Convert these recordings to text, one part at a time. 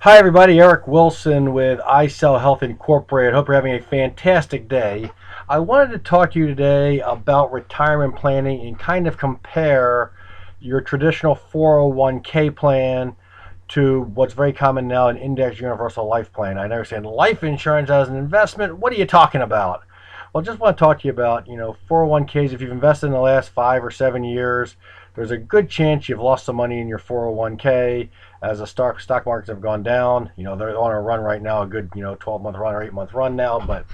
Hi, everybody. Eric Wilson with I Sell Health Incorporated. Hope you're having a fantastic day. I wanted to talk to you today about retirement planning and kind of compare your traditional 401k plan to what's very common now, an index universal life plan. I understand life insurance as an investment. What are you talking about? Well, just want to talk to you about, 401ks. If you've invested in the last 5 or 7 years, there's a good chance you've lost some money in your 401k as the stock markets have gone down. They're on a run right now, a good 12-month run or 8-month run now, but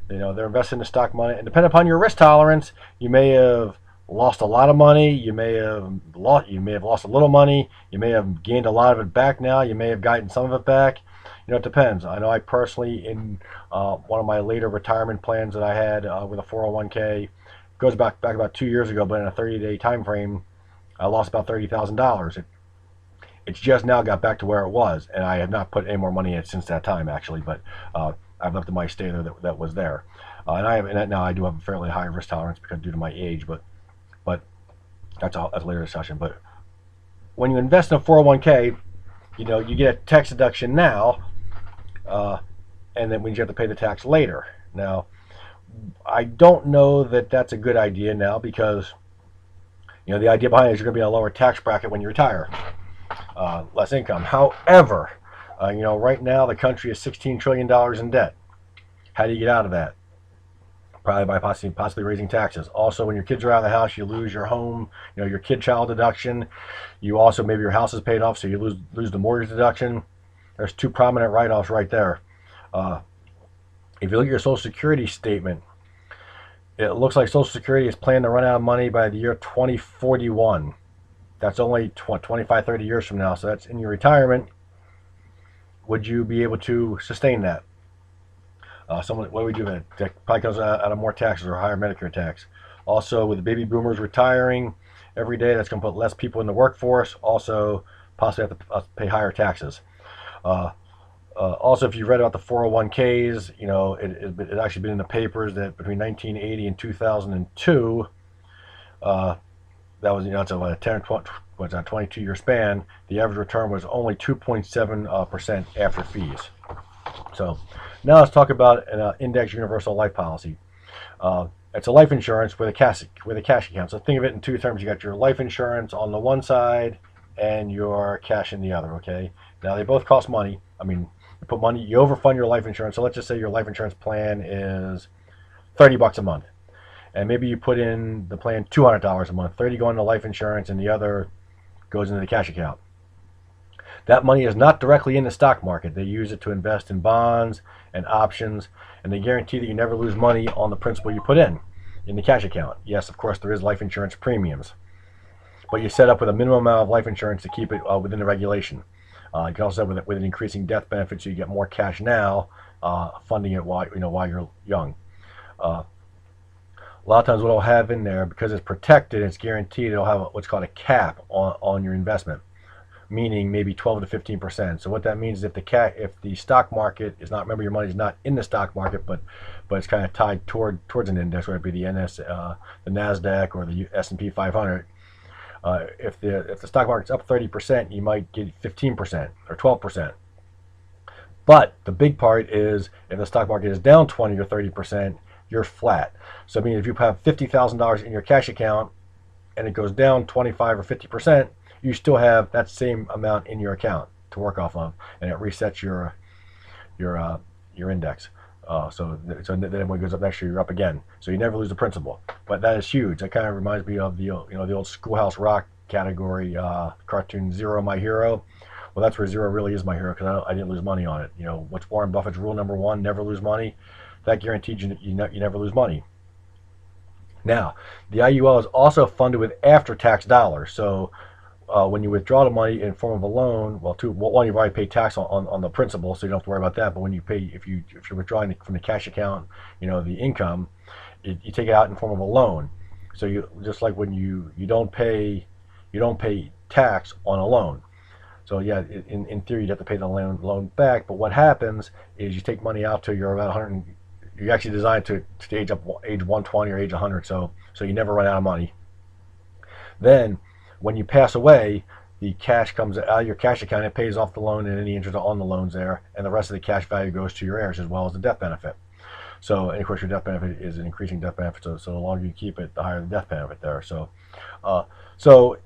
they're investing in the stock money, and depending upon your risk tolerance, you may have lost a lot of money, you may have lost a little money, you may have gained a lot of it back. Now you may have gotten some of it back. It depends. I know I personally, in one of my later retirement plans that I had with a 401k, goes back about 2 years ago, but in a 30-day time frame, I lost about $30,000. It's just now got back to where it was, and I have not put any more money in it since that time, actually. But I've left the money stay there that was there, and now I do have a fairly high risk tolerance because due to my age. But that's a later discussion. But when you invest in a 401k, you get a tax deduction now, and then when you have to pay the tax later. Now, I don't know that that's a good idea now because the idea behind it is you're going to be in a lower tax bracket when you retire. Less income. However, right now the country is $16 trillion in debt. How do you get out of that? Probably by possibly raising taxes. Also, when your kids are out of the house, you lose your home, your kid-child deduction. You also, maybe your house is paid off, so you lose the mortgage deduction. There's two prominent write-offs right there. If you look at your Social Security statement, it looks like Social Security is planning to run out of money by the year 2041. That's only 25, 30 years from now, so that's in your retirement. Would you be able to sustain that? What do we do then? That probably comes out of more taxes or higher Medicare tax. Also, with the baby boomers retiring every day, that's going to put less people in the workforce. Also, possibly have to pay higher taxes. Also, if you've read about the 401ks, it actually been in the papers that between 1980 and 2002, that was, it's a 10 or 20, what's that, 22-year span. The average return was only 2.7% after fees. So now let's talk about an index universal life policy. It's a life insurance with a cash account. So think of it in two terms. You got your life insurance on the one side and your cash in the other. Okay. Now they both cost money. I mean, you overfund your life insurance. So let's just say your life insurance plan is $30 a month. And maybe you put in the plan $200 a month, 30 going to life insurance, and the other goes into the cash account. That money is not directly in the stock market. They use it to invest in bonds and options, and they guarantee that you never lose money on the principal you put in the cash account. Yes, of course, there is life insurance premiums, but you set up with a minimum amount of life insurance to keep it within the regulation. You can also have with an increasing death benefit, so you get more cash now, funding it while you're young. A lot of times what it'll have in there, because it's protected, it's guaranteed, it'll have what's called a cap on your investment, meaning maybe 12 to 15%. So what that means is if the stock market is not, remember your money's not in the stock market, but it's kind of tied towards an index, whether it be the NASDAQ or the S&P 500. If the stock market's up 30%, you might get 15% or 12%. But the big part is if the stock market is down 20 or 30%, you're flat. So I mean, if you have $50,000 in your cash account and it goes down 25 or 50%, you still have that same amount in your account to work off of, and it resets your index. So then when it goes up next year, you're up again. So you never lose the principal. But that is huge. That kind of reminds me of the old Schoolhouse Rock category cartoon Zero, My Hero. Well, that's where Zero really is my hero, because I didn't lose money on it. What's Warren Buffett's rule number one? Never lose money. That guaranteed you never lose money. Now, the IUL is also funded with after-tax dollars. So when you withdraw the money in form of a loan, one, you've already paid tax on the principal, so you don't have to worry about that. But when you pay, if you're withdrawing from the cash account, the income, you take it out in form of a loan. So you just like when you don't pay tax on a loan. So yeah, in theory, you'd have to pay the loan back. But what happens is you take money out till you're about 100. You're actually designed to age 120 or age 100. So you never run out of money. Then when you pass away, the cash comes out of your cash account. It pays off the loan and any interest on the loans there, and the rest of the cash value goes to your heirs as well as the death benefit. So, and of course, your death benefit is an increasing death benefit. So the longer you keep it, the higher the death benefit there. Uh, so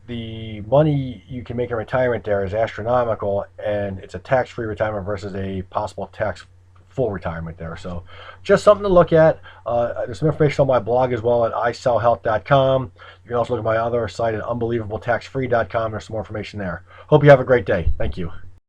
the money you can make in retirement there is astronomical, and it's a tax-free retirement versus a possible tax full retirement there. So just something to look at. There's some information on my blog as well at isellhealth.com. You can also look at my other site at unbelievabletaxfree.com. There's some more information there. Hope you have a great day. Thank you.